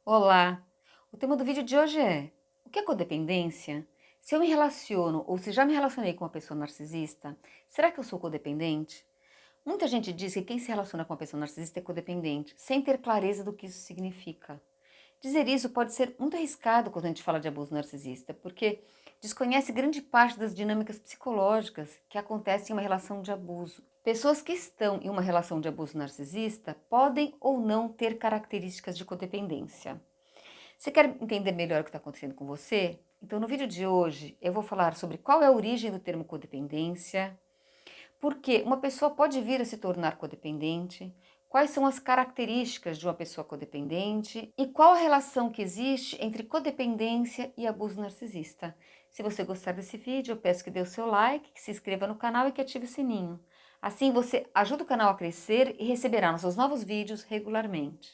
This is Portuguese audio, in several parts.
Olá! O tema do vídeo de hoje é: o que é codependência? Se eu me relaciono ou se já me relacionei com uma pessoa narcisista, será que eu sou codependente? Muita gente diz que quem se relaciona com uma pessoa narcisista é codependente, sem ter clareza do que isso significa. Dizer isso pode ser muito arriscado quando a gente fala de abuso narcisista, porque desconhece grande parte das dinâmicas psicológicas que acontecem em uma relação de abuso. Pessoas que estão em uma relação de abuso narcisista podem ou não ter características de codependência. Você quer entender melhor o que está acontecendo com você? Então, no vídeo de hoje, eu vou falar sobre qual é a origem do termo codependência, por que uma pessoa pode vir a se tornar codependente, quais são as características de uma pessoa codependente e qual a relação que existe entre codependência e abuso narcisista. Se você gostar desse vídeo, eu peço que dê o seu like, que se inscreva no canal e que ative o sininho. Assim você ajuda o canal a crescer e receberá nossos novos vídeos regularmente.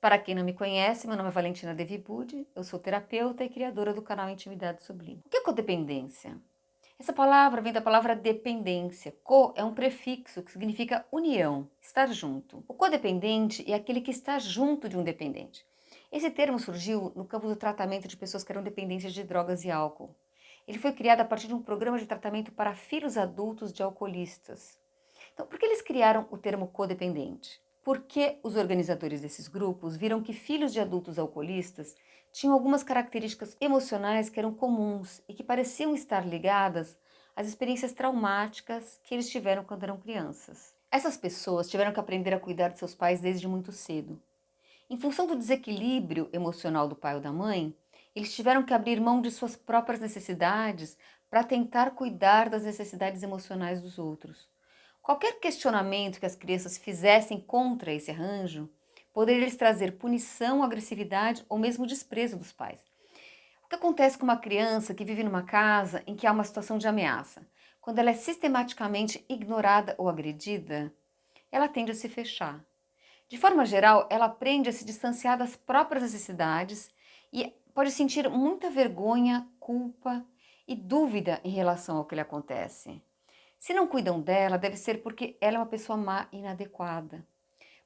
Para quem não me conhece, meu nome é Valentina Devibude, eu sou terapeuta e criadora do canal Intimidade Sublime. O que é codependência? Essa palavra vem da palavra dependência. Co é um prefixo que significa união, estar junto. O codependente é aquele que está junto de um dependente. Esse termo surgiu no campo do tratamento de pessoas que eram dependentes de drogas e álcool. Ele foi criado a partir de um programa de tratamento para filhos adultos de alcoolistas. Então, por que eles criaram o termo codependente? Porque os organizadores desses grupos viram que filhos de adultos alcoolistas tinham algumas características emocionais que eram comuns e que pareciam estar ligadas às experiências traumáticas que eles tiveram quando eram crianças. Essas pessoas tiveram que aprender a cuidar de seus pais desde muito cedo. Em função do desequilíbrio emocional do pai ou da mãe, eles tiveram que abrir mão de suas próprias necessidades para tentar cuidar das necessidades emocionais dos outros. Qualquer questionamento que as crianças fizessem contra esse arranjo poderia lhes trazer punição, agressividade ou mesmo desprezo dos pais. O que acontece com uma criança que vive numa casa em que há uma situação de ameaça? Quando ela é sistematicamente ignorada ou agredida, ela tende a se fechar. De forma geral, ela aprende a se distanciar das próprias necessidades e pode sentir muita vergonha, culpa e dúvida em relação ao que lhe acontece. Se não cuidam dela, deve ser porque ela é uma pessoa má e inadequada.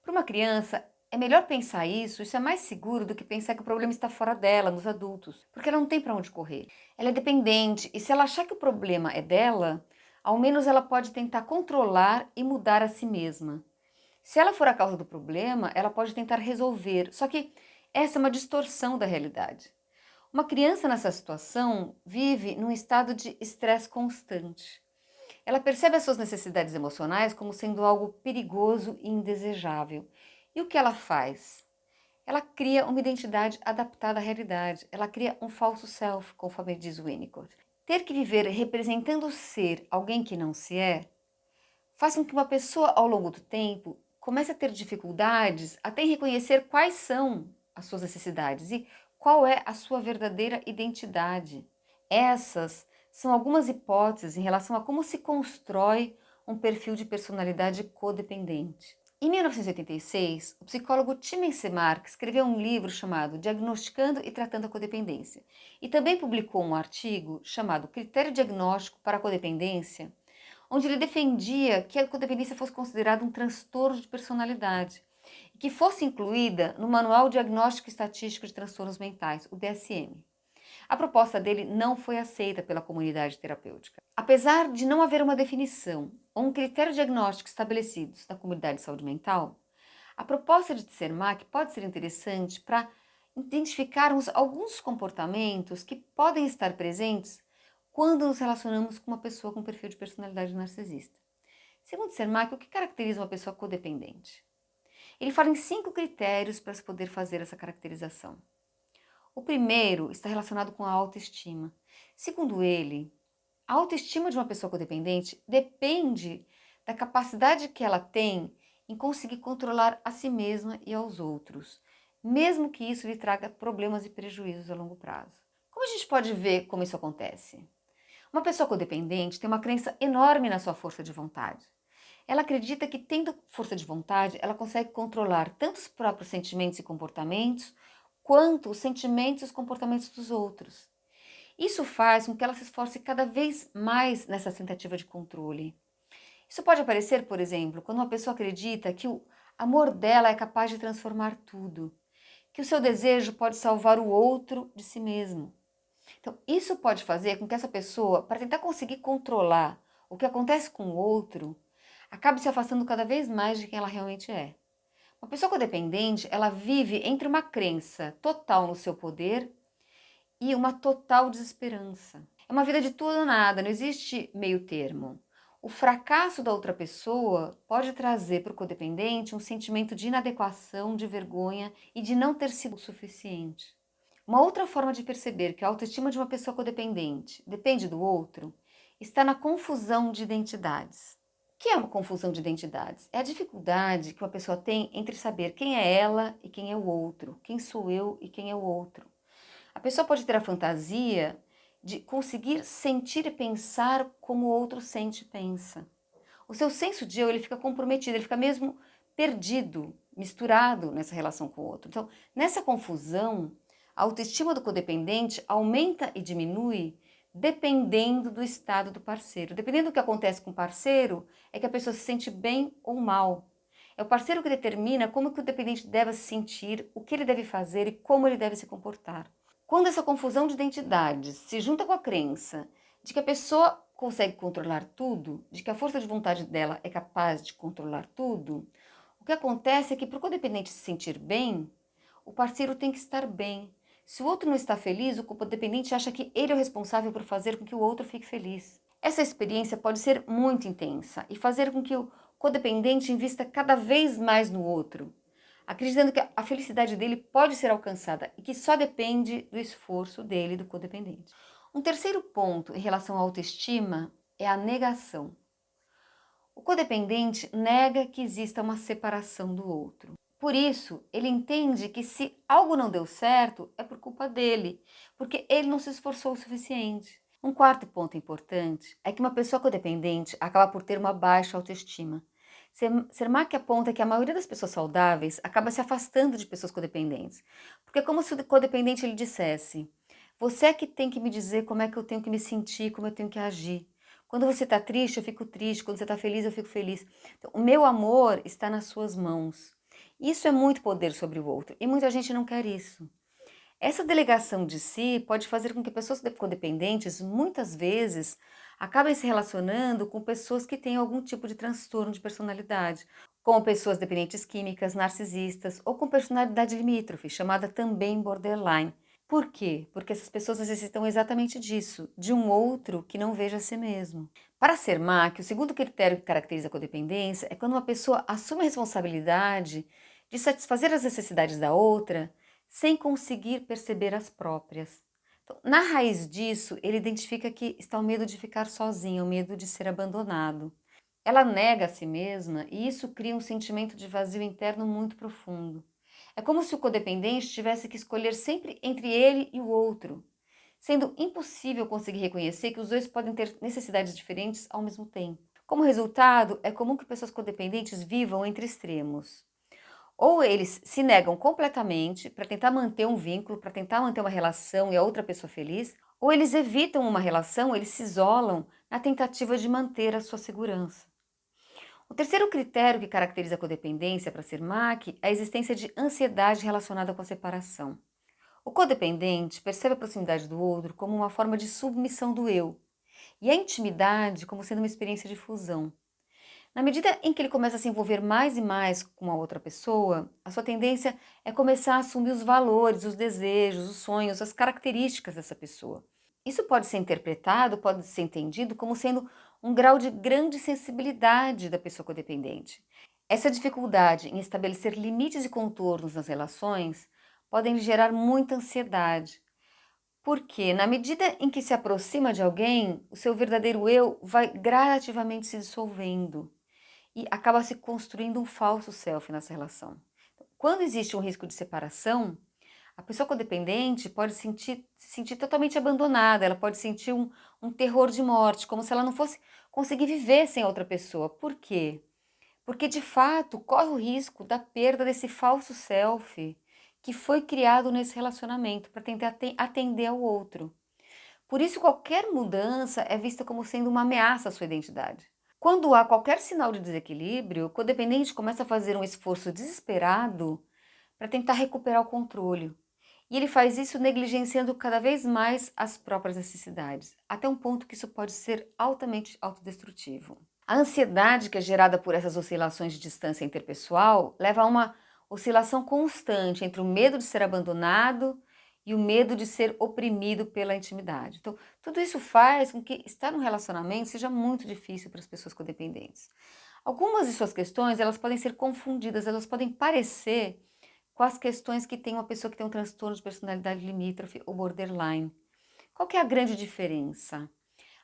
Para uma criança, é melhor pensar isso é mais seguro do que pensar que o problema está fora dela, nos adultos, porque ela não tem para onde correr. Ela é dependente e se ela achar que o problema é dela, ao menos ela pode tentar controlar e mudar a si mesma. Se ela for a causa do problema, ela pode tentar resolver, só que essa é uma distorção da realidade. Uma criança nessa situação vive num estado de estresse constante. Ela percebe as suas necessidades emocionais como sendo algo perigoso e indesejável. E o que ela faz? Ela cria uma identidade adaptada à realidade. Ela cria um falso self, conforme diz Winnicott. Ter que viver representando ser alguém que não se é, faz com que uma pessoa, ao longo do tempo, comece a ter dificuldades até em reconhecer quais são as suas necessidades e qual é a sua verdadeira identidade. Essas são algumas hipóteses em relação a como se constrói um perfil de personalidade codependente. Em 1986, o psicólogo Tim Semark escreveu um livro chamado Diagnosticando e Tratando a Codependência e também publicou um artigo chamado Critério Diagnóstico para a Codependência, onde ele defendia que a codependência fosse considerada um transtorno de personalidade e que fosse incluída no Manual Diagnóstico e Estatístico de Transtornos Mentais, o DSM. A proposta dele não foi aceita pela comunidade terapêutica. Apesar de não haver uma definição ou um critério diagnóstico estabelecidos na comunidade de saúde mental, a proposta de Tsermak pode ser interessante para identificarmos alguns comportamentos que podem estar presentes quando nos relacionamos com uma pessoa com perfil de personalidade narcisista. Segundo Tsermak, o que caracteriza uma pessoa codependente? Ele fala em 5 critérios para se poder fazer essa caracterização. O primeiro está relacionado com a autoestima. Segundo ele, a autoestima de uma pessoa codependente depende da capacidade que ela tem em conseguir controlar a si mesma e aos outros, mesmo que isso lhe traga problemas e prejuízos a longo prazo. Como a gente pode ver como isso acontece? Uma pessoa codependente tem uma crença enorme na sua força de vontade. Ela acredita que, tendo força de vontade, ela consegue controlar tanto os próprios sentimentos e comportamentos, quanto os sentimentos e os comportamentos dos outros. Isso faz com que ela se esforce cada vez mais nessa tentativa de controle. Isso pode aparecer, por exemplo, quando uma pessoa acredita que Amor dela é capaz de transformar tudo, que o seu desejo pode salvar o outro de si mesmo. Então, isso pode fazer com que essa pessoa, para tentar conseguir controlar o que acontece com o outro, acabe se afastando cada vez mais de quem ela realmente é. Uma pessoa codependente, ela vive entre uma crença total no seu poder e uma total desesperança. É uma vida de tudo ou nada, não existe meio termo. O fracasso da outra pessoa pode trazer para o codependente um sentimento de inadequação, de vergonha e de não ter sido o suficiente. Uma outra forma de perceber que a autoestima de uma pessoa codependente depende do outro está na confusão de identidades. O que é uma confusão de identidades? É a dificuldade que uma pessoa tem entre saber quem é ela e quem é o outro, quem sou eu e quem é o outro. A pessoa pode ter a fantasia de conseguir sentir e pensar como o outro sente e pensa. O seu senso de eu, ele fica comprometido, ele fica mesmo perdido, misturado nessa relação com o outro. Então, nessa confusão, a autoestima do codependente aumenta e diminui dependendo do estado do parceiro. Dependendo do que acontece com o parceiro, é que a pessoa se sente bem ou mal. É o parceiro que determina como que o dependente deve se sentir, o que ele deve fazer e como ele deve se comportar. Quando essa confusão de identidades se junta com a crença de que a pessoa consegue controlar tudo, de que a força de vontade dela é capaz de controlar tudo, o que acontece é que para o codependente se sentir bem, o parceiro tem que estar bem. Se o outro não está feliz, o codependente acha que ele é o responsável por fazer com que o outro fique feliz. Essa experiência pode ser muito intensa e fazer com que o codependente invista cada vez mais no outro, acreditando que a felicidade dele pode ser alcançada e que só depende do esforço dele, do codependente. Um terceiro ponto em relação à autoestima é a negação. O codependente nega que exista uma separação do outro. Por isso, ele entende que se algo não deu certo, é por culpa dele, porque ele não se esforçou o suficiente. Um quarto ponto importante é que uma pessoa codependente acaba por ter uma baixa autoestima. Sermac aponta que a maioria das pessoas saudáveis acaba se afastando de pessoas codependentes, porque é como se o codependente ele dissesse: você é que tem que me dizer como é que eu tenho que me sentir, como eu tenho que agir. Quando você está triste, eu fico triste. Quando você está feliz, eu fico feliz. Então, o meu amor está nas suas mãos. Isso é muito poder sobre o outro e muita gente não quer isso. Essa delegação de si pode fazer com que pessoas codependentes, muitas vezes, acabem se relacionando com pessoas que têm algum tipo de transtorno de personalidade, como pessoas dependentes químicas, narcisistas ou com personalidade limítrofe, chamada também borderline. Por quê? Porque essas pessoas necessitam exatamente disso, de um outro que não veja a si mesmo. Para ser MAC, o segundo critério que caracteriza a codependência é quando uma pessoa assume a responsabilidade de satisfazer as necessidades da outra sem conseguir perceber as próprias. Então, na raiz disso, ele identifica que está o medo de ficar sozinha, o medo de ser abandonado. Ela nega a si mesma e isso cria um sentimento de vazio interno muito profundo. É como se o codependente tivesse que escolher sempre entre ele e o outro, sendo impossível conseguir reconhecer que os dois podem ter necessidades diferentes ao mesmo tempo. Como resultado, é comum que pessoas codependentes vivam entre extremos. Ou eles se negam completamente para tentar manter um vínculo, para tentar manter uma relação e a outra pessoa feliz, ou eles evitam uma relação, eles se isolam na tentativa de manter a sua segurança. O terceiro critério que caracteriza a codependência para ser MAC é a existência de ansiedade relacionada com a separação. O codependente percebe a proximidade do outro como uma forma de submissão do eu, e a intimidade como sendo uma experiência de fusão. Na medida em que ele começa a se envolver mais e mais com a outra pessoa, a sua tendência é começar a assumir os valores, os desejos, os sonhos, as características dessa pessoa. Isso pode ser interpretado, pode ser entendido como sendo um grau de grande sensibilidade da pessoa codependente. Essa dificuldade em estabelecer limites e contornos nas relações podem lhe gerar muita ansiedade, porque na medida em que se aproxima de alguém, o seu verdadeiro eu vai gradativamente se dissolvendo e acaba se construindo um falso self nessa relação. Quando existe um risco de separação, a pessoa codependente pode se sentir totalmente abandonada, ela pode sentir um terror de morte, como se ela não fosse conseguir viver sem outra pessoa. Por quê? Porque de fato corre o risco da perda desse falso self que foi criado nesse relacionamento para tentar atender ao outro. Por isso, qualquer mudança é vista como sendo uma ameaça à sua identidade. Quando há qualquer sinal de desequilíbrio, o codependente começa a fazer um esforço desesperado para tentar recuperar o controle. E ele faz isso negligenciando cada vez mais as próprias necessidades, até um ponto que isso pode ser altamente autodestrutivo. A ansiedade que é gerada por essas oscilações de distância interpessoal leva a uma oscilação constante entre o medo de ser abandonado e o medo de ser oprimido pela intimidade. Então, tudo isso faz com que estar num relacionamento seja muito difícil para as pessoas codependentes. Algumas de suas questões, elas podem ser confundidas, elas podem parecer com as questões que tem uma pessoa que tem um transtorno de personalidade limítrofe ou borderline. Qual que é a grande diferença?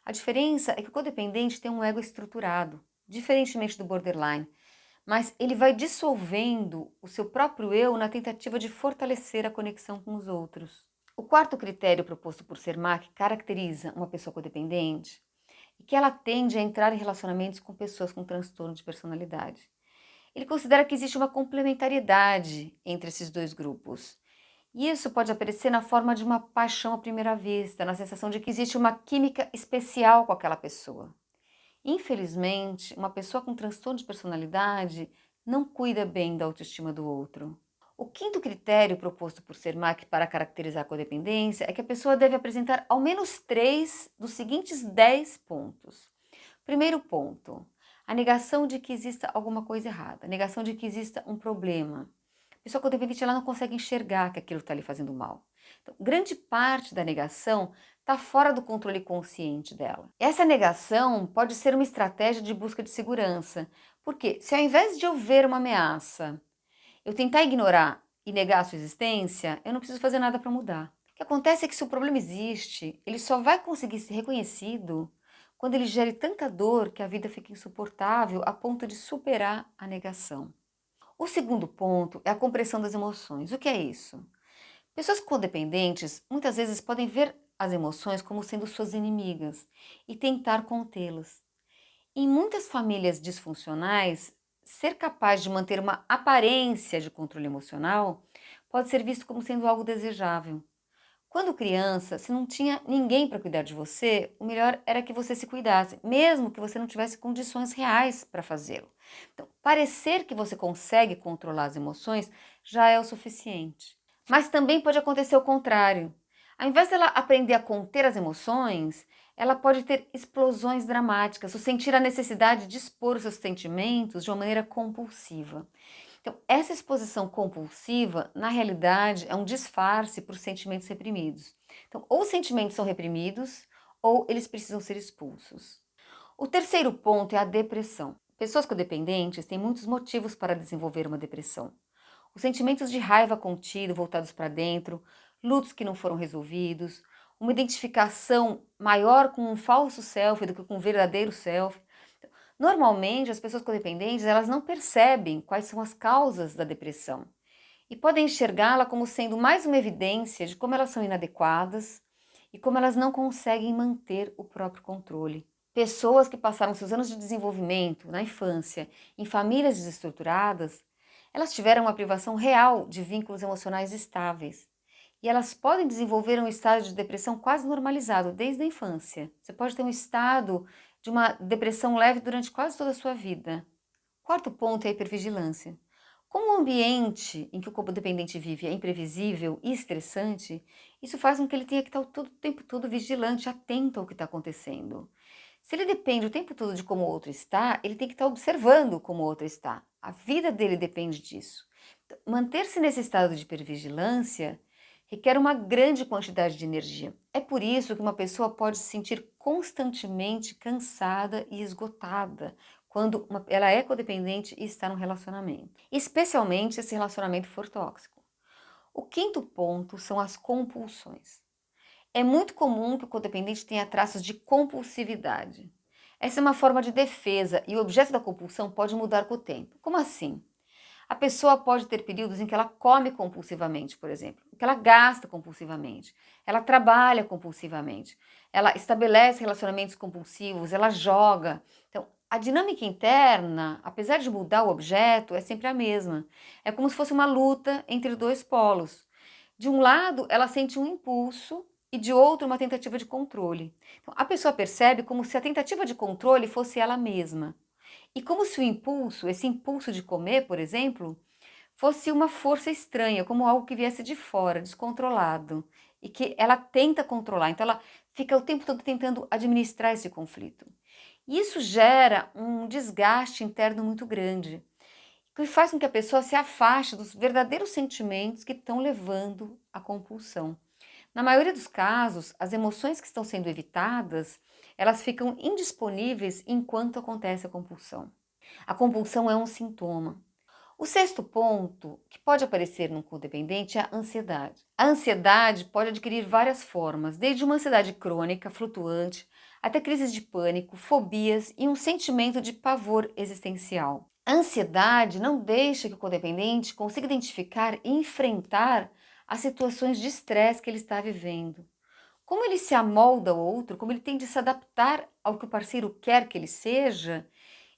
A diferença é que o codependente tem um ego estruturado, diferentemente do borderline, mas ele vai dissolvendo o seu próprio eu na tentativa de fortalecer a conexão com os outros. O quarto critério proposto por Sermac caracteriza uma pessoa codependente e que ela tende a entrar em relacionamentos com pessoas com transtorno de personalidade. Ele considera que existe uma complementariedade entre esses dois grupos. E isso pode aparecer na forma de uma paixão à primeira vista, na sensação de que existe uma química especial com aquela pessoa. Infelizmente, uma pessoa com transtorno de personalidade não cuida bem da autoestima do outro. O quinto critério proposto por Sermac para caracterizar a codependência é que a pessoa deve apresentar ao menos 3 dos seguintes 10 pontos. Primeiro ponto, a negação de que exista alguma coisa errada, a negação de que exista um problema. A pessoa codependente ela não consegue enxergar que aquilo está lhe fazendo mal. Então, grande parte da negação está fora do controle consciente dela. Essa negação pode ser uma estratégia de busca de segurança, porque se ao invés de eu ver uma ameaça, eu tentar ignorar e negar a sua existência, eu não preciso fazer nada para mudar. O que acontece é que se o problema existe, ele só vai conseguir ser reconhecido quando ele gere tanta dor que a vida fica insuportável a ponto de superar a negação. O segundo ponto é a compressão das emoções. O que é isso? Pessoas codependentes muitas vezes podem ver as emoções como sendo suas inimigas e tentar contê-las. Em muitas famílias disfuncionais, ser capaz de manter uma aparência de controle emocional pode ser visto como sendo algo desejável. Quando criança, se não tinha ninguém para cuidar de você, o melhor era que você se cuidasse, mesmo que você não tivesse condições reais para fazê-lo. Então, parecer que você consegue controlar as emoções já é o suficiente. Mas também pode acontecer o contrário. Ao invés dela aprender a conter as emoções, ela pode ter explosões dramáticas, ou sentir a necessidade de expor os seus sentimentos de uma maneira compulsiva. Então, essa exposição compulsiva, na realidade, é um disfarce para os sentimentos reprimidos. Então, ou os sentimentos são reprimidos, ou eles precisam ser expulsos. O terceiro ponto é a depressão. Pessoas codependentes têm muitos motivos para desenvolver uma depressão. Os sentimentos de raiva contido, voltados para dentro, lutos que não foram resolvidos, uma identificação maior com um falso self do que com um verdadeiro self. Normalmente, as pessoas codependentes, elas não percebem quais são as causas da depressão e podem enxergá-la como sendo mais uma evidência de como elas são inadequadas e como elas não conseguem manter o próprio controle. Pessoas que passaram seus anos de desenvolvimento na infância em famílias desestruturadas, elas tiveram uma privação real de vínculos emocionais estáveis. E elas podem desenvolver um estado de depressão quase normalizado desde a infância. Você pode ter um estado de uma depressão leve durante quase toda a sua vida. Quarto ponto é a hipervigilância. Como o ambiente em que o codependente vive é imprevisível e estressante, isso faz com que ele tenha que estar o tempo todo vigilante, atento ao que está acontecendo. Se ele depende o tempo todo de como o outro está, ele tem que estar observando como o outro está. A vida dele depende disso. Então, manter-se nesse estado de hipervigilância requer uma grande quantidade de energia. É por isso que uma pessoa pode se sentir constantemente cansada e esgotada quando ela é codependente e está num relacionamento, especialmente se esse relacionamento for tóxico. O quinto ponto são as compulsões. É muito comum que o codependente tenha traços de compulsividade. Essa é uma forma de defesa e o objeto da compulsão pode mudar com o tempo. Como assim? A pessoa pode ter períodos em que ela come compulsivamente, por exemplo, que ela gasta compulsivamente, ela trabalha compulsivamente, ela estabelece relacionamentos compulsivos, ela joga. Então, a dinâmica interna, apesar de mudar o objeto, é sempre a mesma. É como se fosse uma luta entre dois polos. De um lado, ela sente um impulso e de outro uma tentativa de controle. Então, a pessoa percebe como se a tentativa de controle fosse ela mesma. E como se o impulso, esse impulso de comer, por exemplo, fosse uma força estranha, como algo que viesse de fora, descontrolado, e que ela tenta controlar. Então ela fica o tempo todo tentando administrar esse conflito. E isso gera um desgaste interno muito grande, que faz com que a pessoa se afaste dos verdadeiros sentimentos que estão levando à compulsão. Na maioria dos casos, as emoções que estão sendo evitadas, elas ficam indisponíveis enquanto acontece a compulsão. A compulsão é um sintoma. O sexto ponto que pode aparecer no codependente é a ansiedade. A ansiedade pode adquirir várias formas, desde uma ansiedade crônica, flutuante, até crises de pânico, fobias e um sentimento de pavor existencial. A ansiedade não deixa que o codependente consiga identificar e enfrentar as situações de estresse que ele está vivendo. Como ele se amolda ao outro, como ele tem de se adaptar ao que o parceiro quer que ele seja,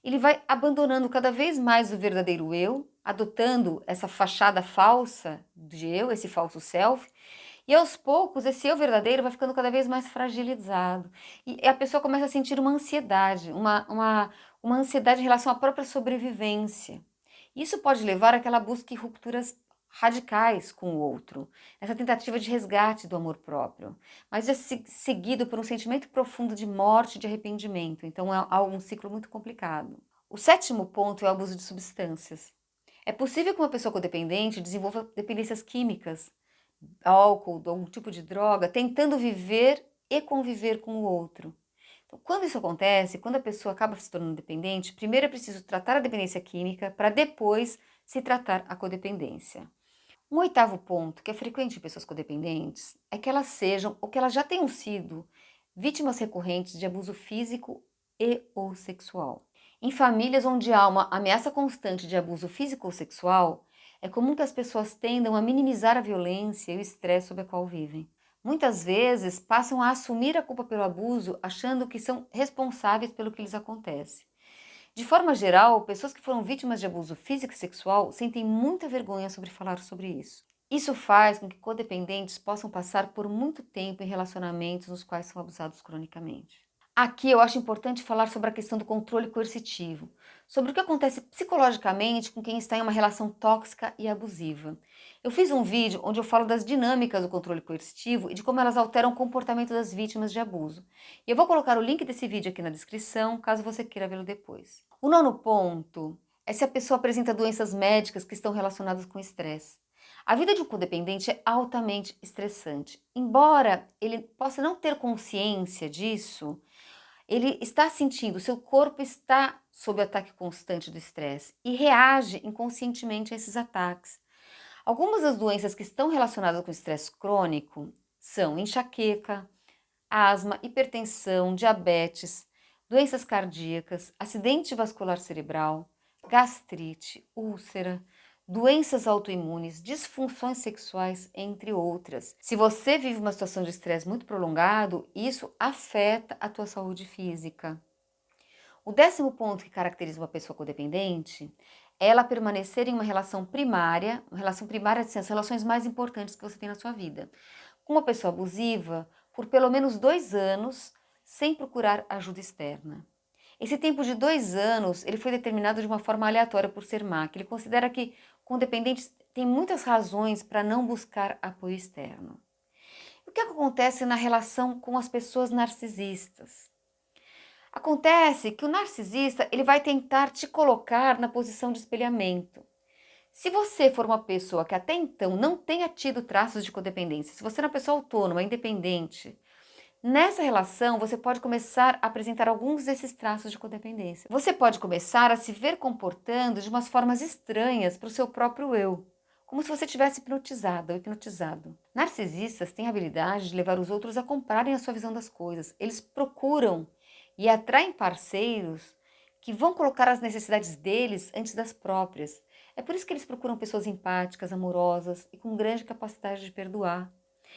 ele vai abandonando cada vez mais o verdadeiro eu, adotando essa fachada falsa de eu, esse falso self, e aos poucos esse eu verdadeiro vai ficando cada vez mais fragilizado. E a pessoa começa a sentir uma ansiedade, uma ansiedade em relação à própria sobrevivência. Isso pode levar àquela busca em rupturas radicais com o outro, essa tentativa de resgate do amor próprio, mas é seguido por um sentimento profundo de morte e de arrependimento, então é um ciclo muito complicado. O sétimo ponto é o abuso de substâncias. É possível que uma pessoa codependente desenvolva dependências químicas, álcool, ou algum tipo de droga, tentando viver e conviver com o outro. Então, quando isso acontece, quando a pessoa acaba se tornando dependente, primeiro é preciso tratar a dependência química para depois se tratar a codependência. Um oitavo ponto que é frequente em pessoas codependentes é que elas sejam ou que elas já tenham sido vítimas recorrentes de abuso físico e ou sexual. Em famílias onde há uma ameaça constante de abuso físico ou sexual, é comum que as pessoas tendam a minimizar a violência e o estresse sob a qual vivem. Muitas vezes passam a assumir a culpa pelo abuso achando que são responsáveis pelo que lhes acontece. De forma geral, pessoas que foram vítimas de abuso físico e sexual sentem muita vergonha sobre falar sobre isso. Isso faz com que codependentes possam passar por muito tempo em relacionamentos nos quais são abusados cronicamente. Aqui eu acho importante falar sobre a questão do controle coercitivo, sobre o que acontece psicologicamente com quem está em uma relação tóxica e abusiva. Eu fiz um vídeo onde eu falo das dinâmicas do controle coercitivo e de como elas alteram o comportamento das vítimas de abuso. E eu vou colocar o link desse vídeo aqui na descrição, caso você queira vê-lo depois. O nono ponto é se a pessoa apresenta doenças médicas que estão relacionadas com estresse. A vida de um codependente é altamente estressante. Embora ele possa não ter consciência disso, ele está sentindo, seu corpo está sob ataque constante do estresse e reage inconscientemente a esses ataques. Algumas das doenças que estão relacionadas com estresse crônico são enxaqueca, asma, hipertensão, diabetes, doenças cardíacas, acidente vascular cerebral, gastrite, úlcera, doenças autoimunes, disfunções sexuais, entre outras. Se você vive uma situação de estresse muito prolongado, isso afeta a tua saúde física. O décimo ponto que caracteriza uma pessoa codependente é ela permanecer em uma relação primária assim, as relações mais importantes que você tem na sua vida, com uma pessoa abusiva por pelo menos 2 anos sem procurar ajuda externa. Esse tempo de 2 anos ele foi determinado de uma forma aleatória por Sermac. Ele considera que codependentes têm muitas razões para não buscar apoio externo. O que acontece na relação com as pessoas narcisistas? Acontece que o narcisista ele vai tentar te colocar na posição de espelhamento. Se você for uma pessoa que até então não tenha tido traços de codependência, se você é uma pessoa autônoma, independente, nessa relação você pode começar a apresentar alguns desses traços de codependência. Você pode começar a se ver comportando de umas formas estranhas para o seu próprio eu, como se você tivesse hipnotizada ou hipnotizado. Narcisistas têm a habilidade de levar os outros a comprarem a sua visão das coisas. Eles procuram e atraem parceiros que vão colocar as necessidades deles antes das próprias. É por isso que eles procuram pessoas empáticas, amorosas e com grande capacidade de perdoar.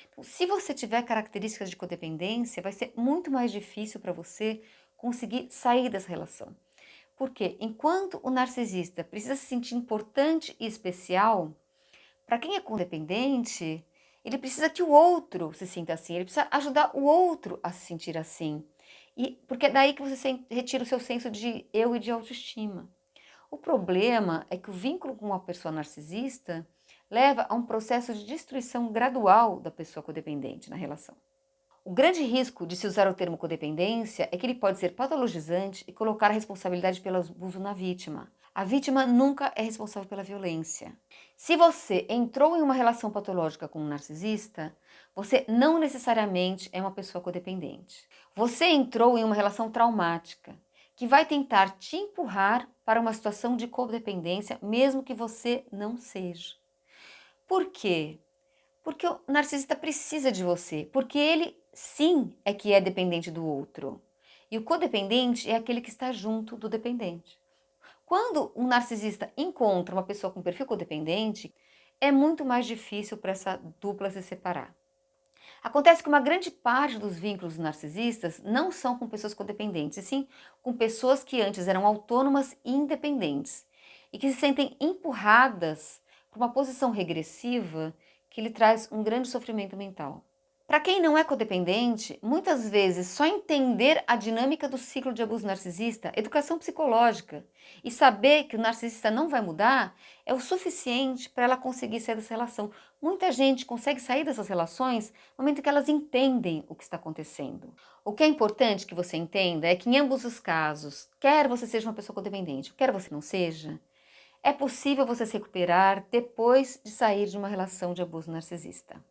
Então, se você tiver características de codependência, vai ser muito mais difícil para você conseguir sair dessa relação. Porque enquanto o narcisista precisa se sentir importante e especial, para quem é codependente, Ele precisa que o outro se sinta assim, ele precisa ajudar o outro a se sentir assim. E porque é daí que você retira o seu senso de eu e de autoestima. O problema é que o vínculo com uma pessoa narcisista leva a um processo de destruição gradual da pessoa codependente na relação. O grande risco de se usar o termo codependência é que ele pode ser patologizante e colocar a responsabilidade pelo abuso na vítima. A vítima nunca é responsável pela violência. Se você entrou em uma relação patológica com um narcisista, você não necessariamente é uma pessoa codependente. Você entrou em uma relação traumática que vai tentar te empurrar para uma situação de codependência, mesmo que você não seja. Por quê? Porque o narcisista precisa de você, porque ele sim é que é dependente do outro. E o codependente é aquele que está junto do dependente. Quando um narcisista encontra uma pessoa com perfil codependente, é muito mais difícil para essa dupla se separar. Acontece que uma grande parte dos vínculos narcisistas não são com pessoas codependentes, e sim com pessoas que antes eram autônomas e independentes e que se sentem empurradas para uma posição regressiva que lhe traz um grande sofrimento mental. Para quem não é codependente, muitas vezes só entender a dinâmica do ciclo de abuso narcisista, educação psicológica, e saber que o narcisista não vai mudar é o suficiente para ela conseguir sair dessa relação. Muita gente consegue sair dessas relações no momento que elas entendem o que está acontecendo. O que é importante que você entenda é que em ambos os casos, quer você seja uma pessoa codependente, quer você não seja, é possível você se recuperar depois de sair de uma relação de abuso narcisista.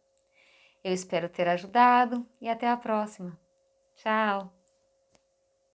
Eu espero ter ajudado e até a próxima. Tchau!